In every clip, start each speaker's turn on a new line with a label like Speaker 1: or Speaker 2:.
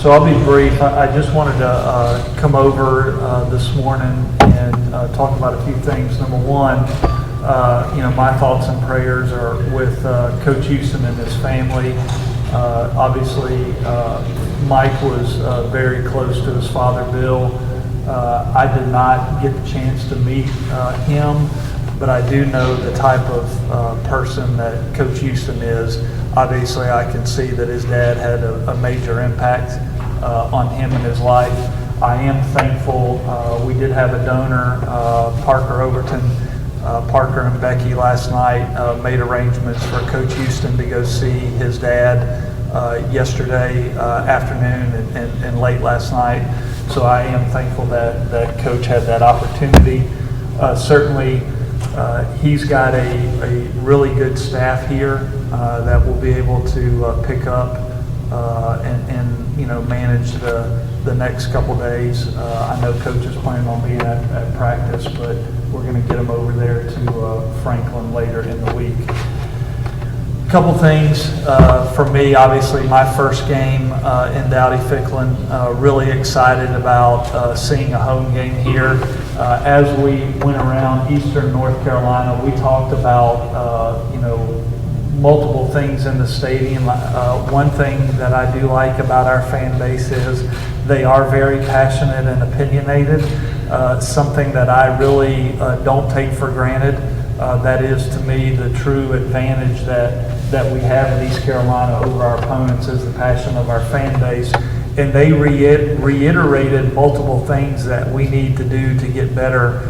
Speaker 1: So I'll be brief. I just wanted to come over this morning and talk about a few things. Number one, my thoughts and prayers are with Coach Houston and his family. Obviously, Mike was very close to his father, Bill. I did not get the chance to meet him, but I do know the type of person that Coach Houston is. Obviously, I can see that his dad had a major impact on him and his life. I am thankful. We did have a donor, Parker Overton. Parker and Becky last night made arrangements for Coach Houston to go see his dad yesterday afternoon and late last night. So I am thankful that Coach had that opportunity. Certainly, he's got a really good staff here that will be able to pick up and manage the next couple days. I know Coach is planning on being at practice, but we're going to get him over there to Franklin later in the week. A couple things for me. Obviously, my first game in Dowdy-Ficklin. Really excited about seeing a home game here. As we went around Eastern North Carolina, we talked about multiple things in the stadium. One thing that I do like about our fan base is they are very passionate and opinionated. Something that I really don't take for granted. That is, to me, the true advantage that we have in East Carolina over our opponents is the passion of our fan base. And they reiterated multiple things that we need to do to get better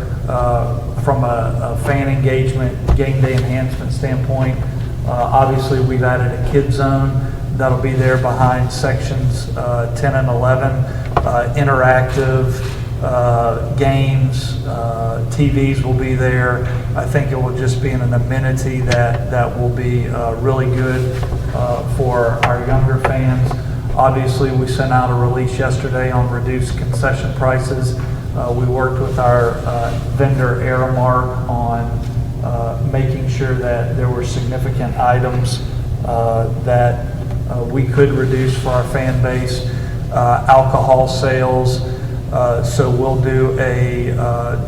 Speaker 1: from a fan engagement, game day enhancement standpoint. Obviously, we've added a kid zone that'll be there behind sections 10 and 11, interactive games, TVs will be there. I think it will just be an amenity that will be really good for our younger fans. Obviously, we sent out a release yesterday on reduced concession prices. We worked with our vendor Aramark on making sure that there were significant items that we could reduce for our fan base. Alcohol sales, so we'll do a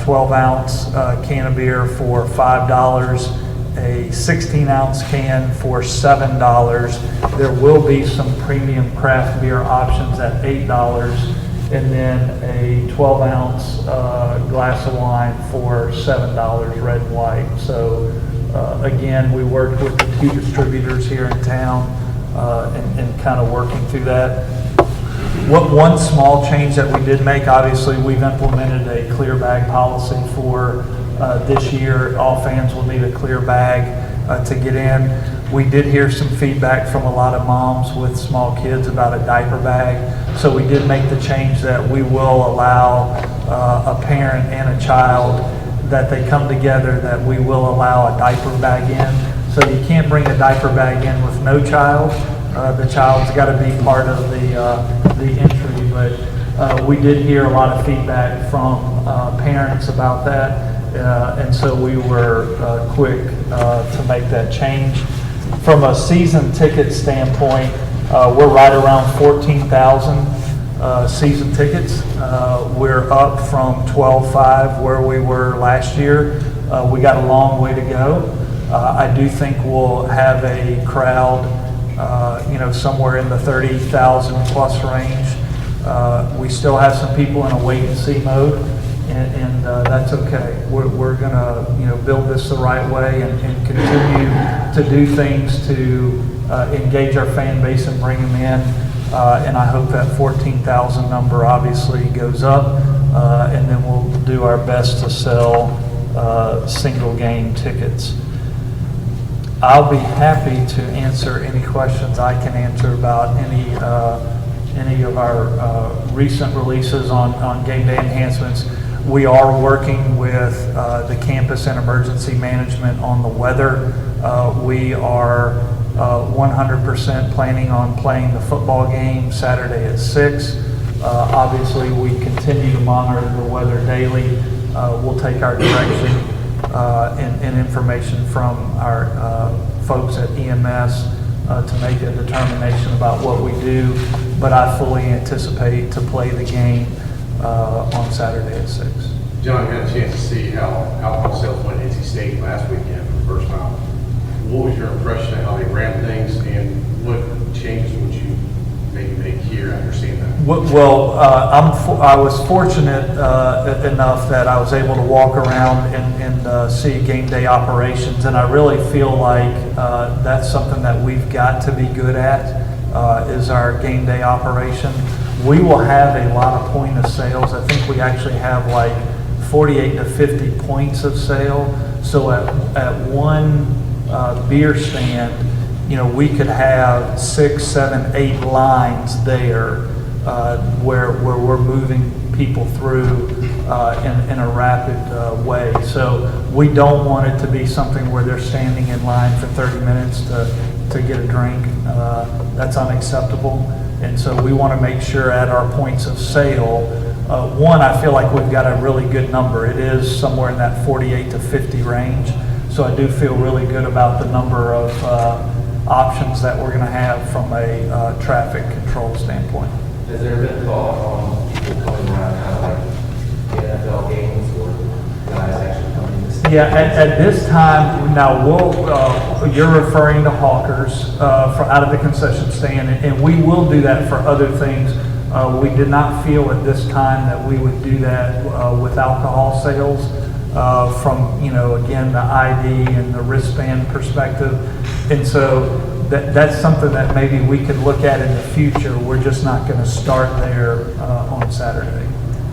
Speaker 1: 12-ounce can of beer for $5, a 16-ounce can for $7. There will be some premium craft beer options at $8. And then a 12-ounce glass of wine for $7, red and white. So again, we worked with the two distributors here in town and kind of working through that. One small change that we did make, obviously, we've implemented a clear bag policy for this year. All fans will need a clear bag to get in. We did hear some feedback from a lot of moms with small kids about a diaper bag. So we did make the change that we will allow a parent and a child that they come together, that we will allow a diaper bag in. So you can't bring a diaper bag in with no child. The child's got to be part of the entry. But we did hear a lot of feedback from parents about that. And so we were quick to make that change. From a season ticket standpoint, we're right around 14,000 season tickets. We're up from 12.5 where we were last year. We got a long way to go. I do think we'll have a crowd, somewhere in the 30,000 plus range. We still have some people in a wait and see mode, and that's okay. We're going to build this the right way and continue to do things to engage our fan base and bring them in. And I hope that 14,000 number obviously goes up, and then we'll do our best to sell single game tickets. I'll be happy to answer any questions I can answer about any of our recent releases on game day enhancements. We are working with the campus and emergency management on the weather. We are 100% planning on playing the football game Saturday at 6. Obviously, we continue to monitor the weather daily. We'll take our direction and information from our folks at EMS to make a determination about what we do. but I fully anticipate to play the game on Saturday at 6.
Speaker 2: John, you had a chance to see how alcohol sales went at NC State last weekend for the first time. What was your impression of how they ran things, and what changes would you maybe make here after seeing that?
Speaker 1: Well, I was fortunate enough that I was able to walk around and see game day operations, and I really feel like that's something that we've got to be good at, is our game day operation. We will have a lot of point of sales. I think we actually have like 48 to 50 points of sale. So at one beer stand, we could have 6, 7, 8 lines there where we're moving people through in a rapid way. So we don't want it to be something where they're standing in line for 30 minutes to get a drink. That's unacceptable. And so we want to make sure at our points of sale, one, I feel like we've got a really good number. It is somewhere in that 48 to 50 range. So I do feel really good about the number of options that we're going to have from a traffic control standpoint.
Speaker 3: Has there been thought on people coming around kind of like the NFL games or guys actually coming to the stadium?
Speaker 1: Yeah, at this time, now you're referring to hawkers for out of the concession stand, and we will do that for other things. We did not feel at this time that we would do that with alcohol sales from, again, the ID and the wristband perspective. And so that's something that maybe we could look at in the future. We're just not going to start there on Saturday.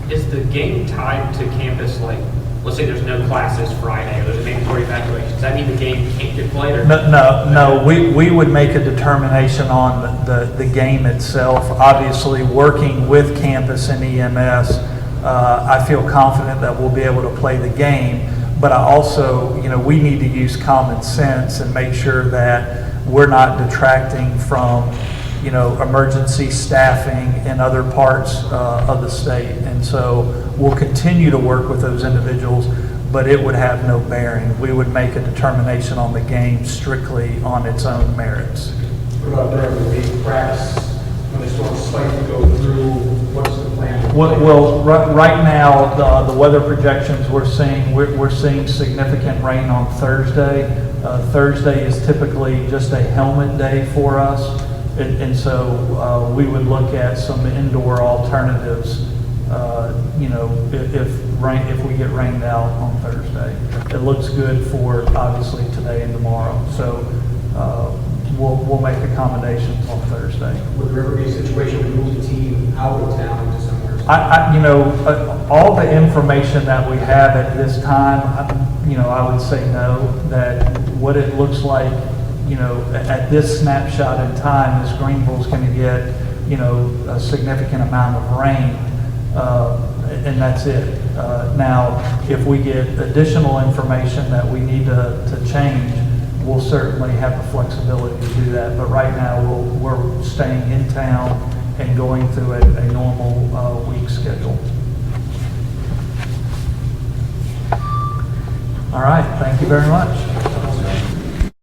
Speaker 4: Is the game tied to campus, like, let's say there's no classes Friday, or there's a mandatory evacuation, does that mean the game can't get played? Or
Speaker 1: No, we would make a determination on the game itself. Obviously, working with campus and EMS, I feel confident that we'll be able to play the game, but I also, we need to use common sense and make sure that we're not detracting from, emergency staffing in other parts of the state. And so we'll continue to work with those individuals, but it would have no bearing. We would make a determination on the game strictly on its own merits.
Speaker 5: What about during the week practice, when they start spike to go through, what's the plan?
Speaker 1: Well, right now, the weather projections we're seeing significant rain on Thursday. Thursday is typically just a helmet day for us. And so we would look at some indoor alternatives, if we get rained out on Thursday. It looks good for obviously today and tomorrow. So we'll make accommodations on Thursday.
Speaker 5: Would there ever be a situation where you move the team out of town to somewhere?
Speaker 1: All the information that we have at this time, I would say no. That what it looks like, at this snapshot in time is Greenville's going to get, a significant amount of rain, and that's it. Now, if we get additional information that we need to change, we'll certainly have the flexibility to do that. But right now, we're staying in town and going through a normal week schedule. All right, thank you very much.